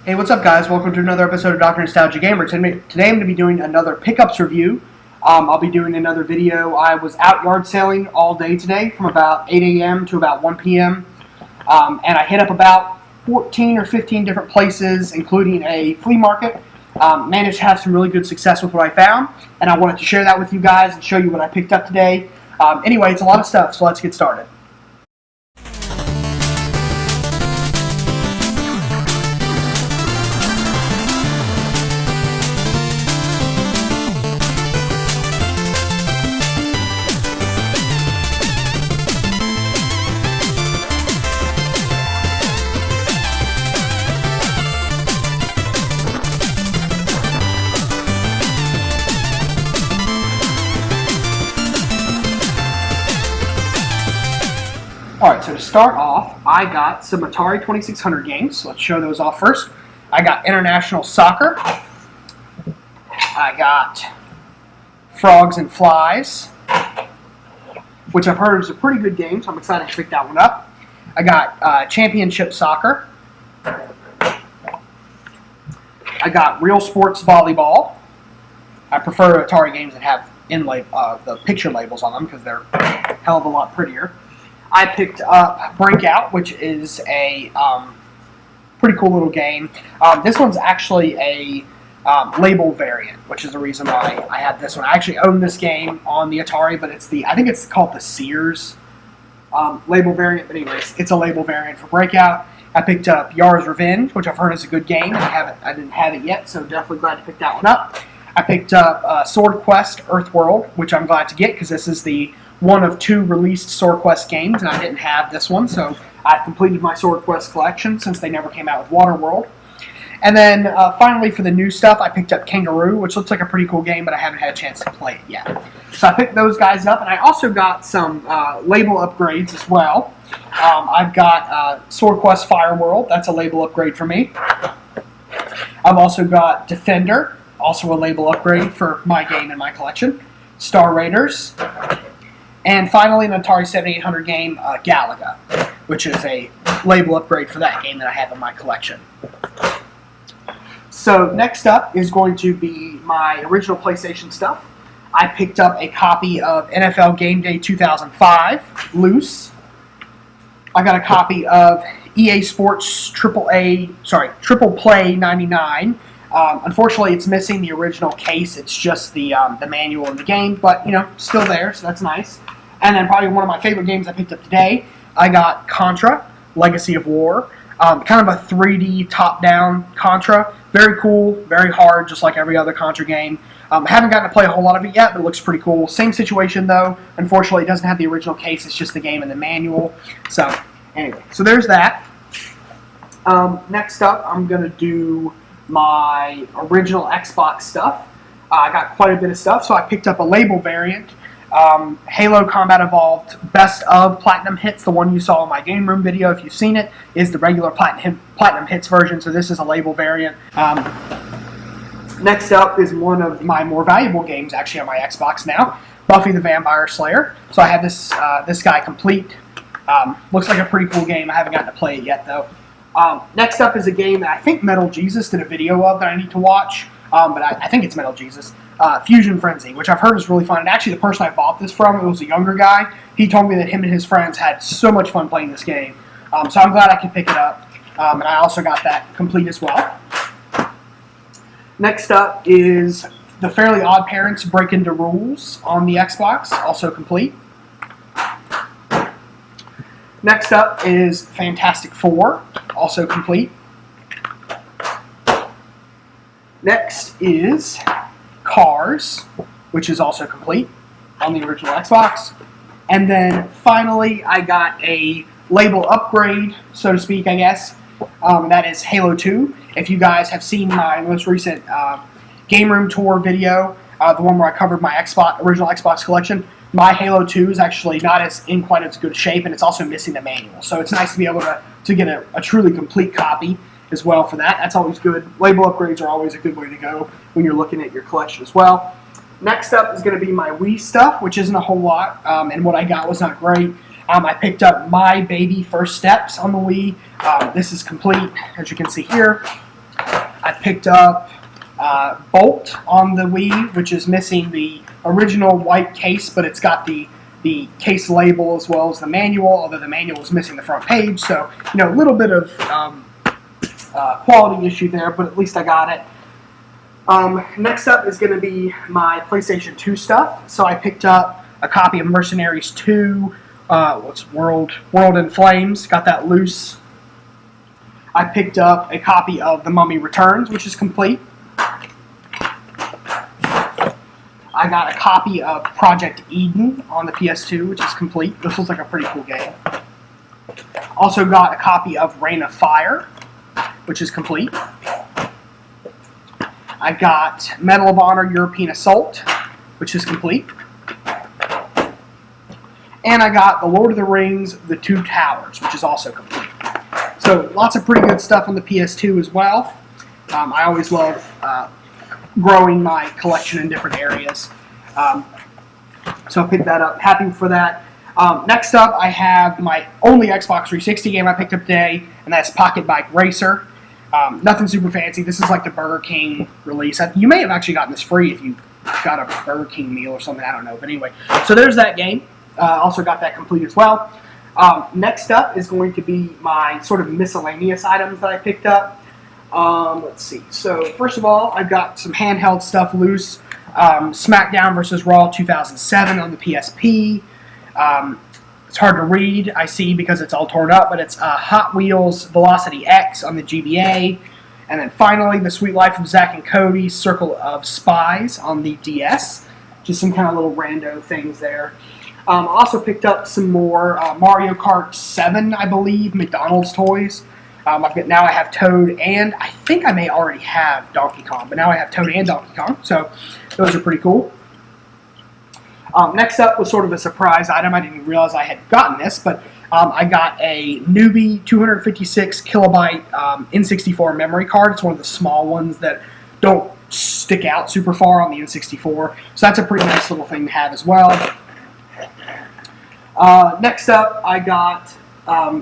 Hey, what's up, guys? Welcome to another episode of Dr.NostalgiaGamer. Today I'm going to be doing another pickups review. I'll be doing another video. I was out yard sailing all day today from about 8 a.m. to about 1 p.m. And I hit up about 14 or 15 different places, including a flea market. Managed to have some really good success with what I found, and I wanted to share that with you guys and show you what I picked up today. Anyway, it's a lot of stuff, so let's get started. Alright, so to start off, I got some Atari 2600 games. Let's show those off first. I got International Soccer. I got Frogs and Flies, which I've heard is a pretty good game, so I'm excited to pick that one up. I got Championship Soccer. I got Real Sports Volleyball. I prefer Atari games that have the picture labels on them because they're a hell of a lot prettier. I picked up Breakout, which is a pretty cool little game. This one's actually a label variant, which is the reason why I had this one. I actually own this game on the Atari, but I think it's called the Sears label variant. But anyways, it's a label variant for Breakout. I picked up Yar's Revenge, which I've heard is a good game. I didn't have it yet, so definitely glad to pick that one up. I picked up Sword Quest Earthworld, which I'm glad to get because this is the one of two released Sword Quest games, and I didn't have this one, so I've completed my Sword Quest collection since they never came out with Waterworld. And then finally, for the new stuff, I picked up Kangaroo, which looks like a pretty cool game, but I haven't had a chance to play it yet. So I picked those guys up, and I also got some label upgrades as well. I've got Sword Quest Fireworld. That's a label upgrade for me. I've also got Defender, also a label upgrade for my game in my collection. Star Raiders. And finally, an Atari 7800 game, Galaga, which is a label upgrade for that game that I have in my collection. So next up is going to be my original PlayStation stuff. I picked up a copy of NFL Game Day 2005, loose. I got a copy of EA Sports Triple Play 99. Unfortunately, it's missing the original case. It's just the manual in the game, but still there, so that's nice. And then probably one of my favorite games I picked up today, I got Contra, Legacy of War. Kind of a 3D top-down Contra. Very cool, very hard, just like every other Contra game. I haven't gotten to play a whole lot of it yet, but it looks pretty cool. Same situation, though. Unfortunately, it doesn't have the original case. It's just the game and the manual. So, anyway, so there's that. Next up, I'm going to do my original Xbox stuff. I got quite a bit of stuff, so I picked up a label variant. Halo Combat Evolved Best of Platinum Hits, the one you saw in my Game Room video, if you've seen it, is the regular Platinum Hits version, so this is a label variant. Next up is one of my more valuable games, actually, on my Xbox now, Buffy the Vampire Slayer. So I have this guy complete. Looks like a pretty cool game. I haven't gotten to play it yet, though. Next up is a game that I think Metal Jesus did a video of that I need to watch, but I think it's Metal Jesus. Fusion Frenzy, which I've heard is really fun. And actually, the person I bought this from, it was a younger guy. He told me that him and his friends had so much fun playing this game. So I'm glad I could pick it up. And I also got that complete as well. Next up is The Fairly Odd Parents Break Into Rules on the Xbox, also complete. Next up is Fantastic Four, also complete. Next is Cars, which is also complete on the original Xbox. And then finally, I got a label upgrade, so to speak, I guess. That is Halo 2. If you guys have seen my most recent Game Room Tour video, the one where I covered my original Xbox collection, my Halo 2 is actually not in quite as good shape, and it's also missing the manual. So it's nice to be able to get a truly complete copy as well for that. That's always good. Label upgrades are always a good way to go when you're looking at your collection as well. Next up is going to be my Wii stuff, which isn't a whole lot, and what I got was not great. I picked up My Baby First Steps on the Wii. This is complete, as you can see here. I picked up Bolt on the Wii, which is missing the original white case, but it's got the case label as well as the manual, although the manual is missing the front page. So, a little bit of quality issue there, but at least I got it. Next up is going to be my PlayStation 2 stuff. So I picked up a copy of Mercenaries 2, World in Flames, got that loose. I picked up a copy of The Mummy Returns, which is complete. I got a copy of Project Eden on the PS2, which is complete. This looks like a pretty cool game. Also got a copy of Reign of Fire, which is complete. I got Medal of Honor European Assault, which is complete. And I got The Lord of the Rings, The Two Towers, which is also complete. So lots of pretty good stuff on the PS2 as well. I always love growing my collection in different areas. So I picked that up. Happy for that. Next up, I have my only Xbox 360 game I picked up today, and that's Pocket Bike Racer. Nothing super fancy. This is like the Burger King release. You may have actually gotten this free if you got a Burger King meal or something. I don't know. But anyway, so there's that game. Also got that complete as well. Next up is going to be my sort of miscellaneous items that I picked up. Let's see. So first of all, I've got some handheld stuff loose. SmackDown vs. Raw 2007 on the PSP. It's hard to read, I see, because it's all torn up, but it's Hot Wheels Velocity X on the GBA. And then finally, The Sweet Life of Zack and Cody's Circle of Spies on the DS. Just some kind of little rando things there. I also picked up some more Mario Kart 7, I believe, McDonald's toys. Now I have Toad, and I think I may already have Donkey Kong, but now I have Toad and Donkey Kong, so those are pretty cool. Next up was sort of a surprise item. I didn't realize I had gotten this, but I got a newbie 256 kilobyte N64 memory card. It's one of the small ones that don't stick out super far on the N64, so that's a pretty nice little thing to have as well. Next up, I got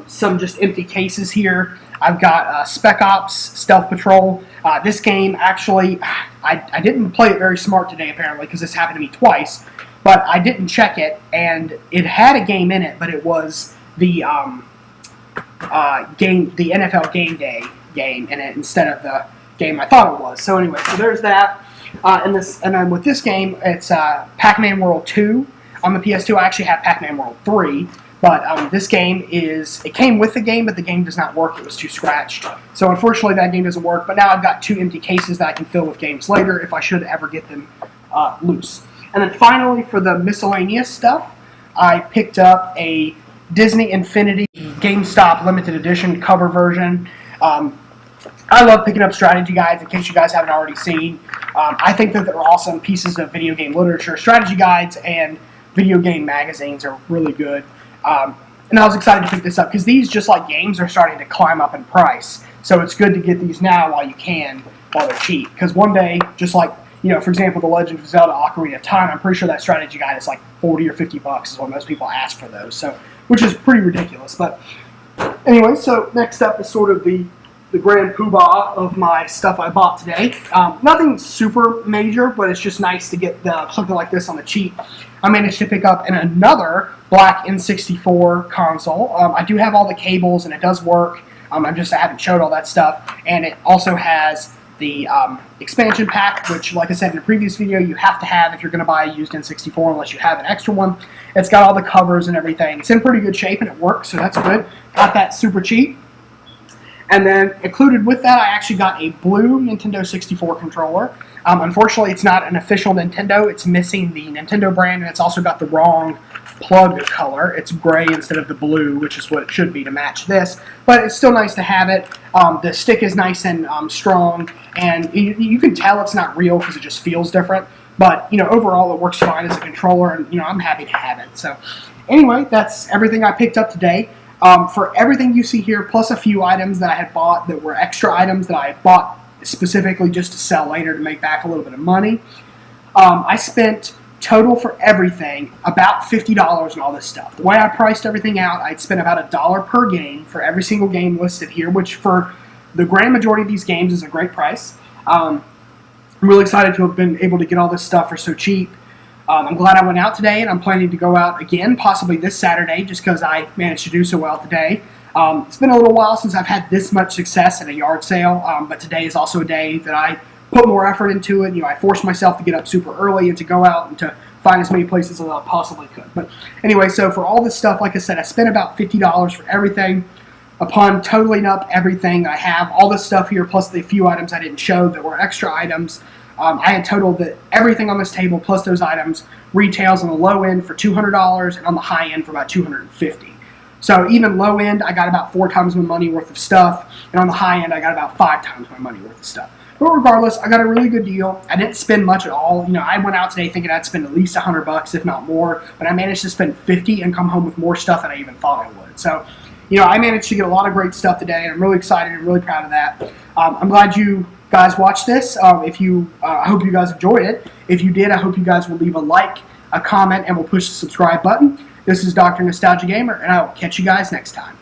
some just empty cases here. I've got Spec Ops Stealth Patrol. This game, actually, I didn't play it very smart today, apparently, because this happened to me twice. But I didn't check it, and it had a game in it, but it was the NFL Game Day game in it instead of the game I thought it was. So anyway, so there's that. And then with this game, it's Pac-Man World 2 on the PS2. I actually have Pac-Man World 3. But this game it came with the game, but the game does not work. It was too scratched. So unfortunately, that game doesn't work. But now I've got 2 empty cases that I can fill with games later if I should ever get them loose. And then finally, for the miscellaneous stuff, I picked up a Disney Infinity GameStop limited edition cover version. I love picking up strategy guides, in case you guys haven't already seen. I think that they're awesome pieces of video game literature. Strategy guides and video game magazines are really good. And I was excited to pick this up because these, just like games, are starting to climb up in price. So it's good to get these now while you can, while they're cheap. Because one day, just like, for example, The Legend of Zelda Ocarina of Time, I'm pretty sure that strategy guide is like $40 or $50 is what most people ask for those. So, which is pretty ridiculous. But anyway, so next up is sort of the grand poobah of my stuff I bought today. Nothing super major, but it's just nice to get something like this on the cheap. I managed to pick up another black N64 console. I do have all the cables, and it does work. I haven't showed all that stuff. And it also has the expansion pack, which, like I said in the previous video, you have to have if you're going to buy a used N64 unless you have an extra one. It's got all the covers and everything. It's in pretty good shape, and it works, so that's good. Got that super cheap. And then included with that, I actually got a blue Nintendo 64 controller. Unfortunately, it's not an official Nintendo. It's missing the Nintendo brand, and it's also got the wrong plug color. It's gray instead of the blue, which is what it should be to match this. But it's still nice to have it. The stick is nice and strong, and you can tell it's not real because it just feels different. But overall, it works fine as a controller, and I'm happy to have it. So anyway, that's everything I picked up today. For everything you see here, plus a few items that I had bought that were extra items that I had bought specifically just to sell later to make back a little bit of money, I spent total for everything about $50 on all this stuff. The way I priced everything out, I'd spent about $1 per game for every single game listed here, which for the grand majority of these games is a great price. I'm really excited to have been able to get all this stuff for so cheap. I'm glad I went out today, and I'm planning to go out again, possibly this Saturday, just because I managed to do so well today. It's been a little while since I've had this much success at a yard sale, but today is also a day that I put more effort into it. I forced myself to get up super early and to go out and to find as many places as I possibly could. But anyway, so for all this stuff, like I said, I spent about $50 for everything. Upon totaling up everything I have, all this stuff here, plus the few items I didn't show that were extra items, I had totaled that everything on this table plus those items retails on the low end for $200 and on the high end for about $250. So even low end, I got about 4 times my money worth of stuff, and on the high end, I got about 5 times my money worth of stuff. But regardless, I got a really good deal. I didn't spend much at all. I went out today thinking I'd spend at least $100, if not more, but I managed to spend $50 and come home with more stuff than I even thought I would. So, I managed to get a lot of great stuff today, and I'm really excited and really proud of that. I'm glad you guys watched this. I hope you guys enjoyed it. If you did, I hope you guys will leave a like, a comment, and will push the subscribe button. This is Dr. NostalgiaGamer, and I will catch you guys next time.